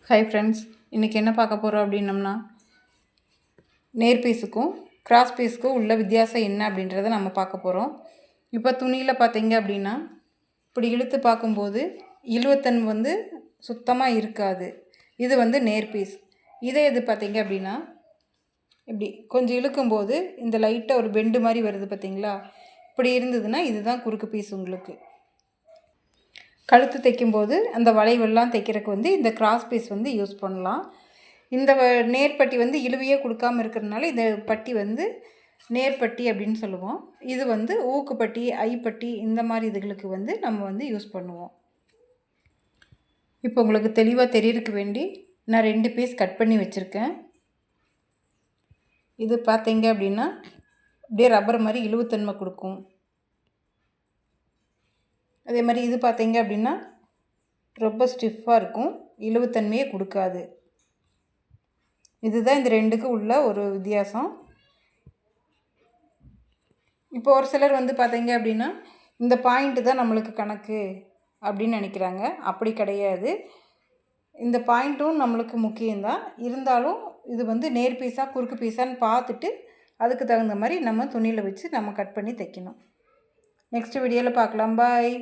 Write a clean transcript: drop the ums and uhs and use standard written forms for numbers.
Hi friends, இன்றைக்கி என்ன பார்க்க போகிறோம் அப்படின்னம்னா நேர் பீஸுக்கும் கிராஸ் பீஸுக்கும் உள்ள வித்தியாசம் என்ன அப்படின்றத நம்ம பார்க்க போகிறோம். இப்போ துணியில் பார்த்தீங்க அப்படின்னா இப்படி இழுத்து பார்க்கும்போது இழுவத்தன்மை வந்து சுத்தமாக இருக்காது. இது வந்து நேர் பீஸ். இதே இது பார்த்தீங்க அப்படின்னா இப்படி கொஞ்சம் இழுக்கும்போது இந்த லைட்டாக ஒரு பெண்டு மாதிரி வருது பார்த்தீங்களா? இப்படி இருந்ததுன்னா இதுதான் குறுக்கு பீஸ். உங்களுக்கு கழுத்து தைக்கும்போது அந்த வளைவெல்லாம் தைக்கிறதுக்கு வந்து இந்த கிராஸ் பீஸ் வந்து யூஸ் பண்ணலாம். இந்த நேர்பட்டி வந்து இழுவையே கொடுக்காமல் இருக்கிறதுனால இந்த பட்டி வந்து நேர்பட்டி அப்படின்னு சொல்லுவோம். இது வந்து ஊக்குப்பட்டி, ஐப்பட்டி இந்த மாதிரி இதுகளுக்கு வந்து நம்ம வந்து யூஸ் பண்ணுவோம். இப்போ உங்களுக்கு தெளிவாக தெரியறதுக்கு வேண்டி நான் 2 பீஸ் கட் பண்ணி வச்சுருக்கேன். இது பார்த்தீங்க அப்படின்னா அப்படியே ரப்பர் மாதிரி இழுவுத்தன்மை கொடுக்கும். அதே மாதிரி இது பார்த்தீங்க அப்படின்னா ரொம்ப ஸ்டிஃபாக இருக்கும், இழுவுத்தன்மையே கொடுக்காது. இதுதான் இந்த ரெண்டுக்கு உள்ள ஒரு வித்தியாசம். இப்போ ஒரு சிலர் வந்து பார்த்தீங்க அப்படின்னா இந்த பாயிண்ட்டு தான் நம்மளுக்கு கணக்கு அப்படின்னு நினைக்கிறாங்க. அப்படி கிடையாது. இந்த பாயிண்ட்டும் நம்மளுக்கு முக்கியம்தான். இருந்தாலும் இது வந்து நேர் பீஸாக குறுக்கு பீஸான்னு பார்த்துட்டு அதுக்கு தகுந்த மாதிரி நம்ம துணியில் வச்சு நம்ம கட் பண்ணி தைக்கணும். நெக்ஸ்ட் வீடியோவில் பார்க்கலாம். பாய்.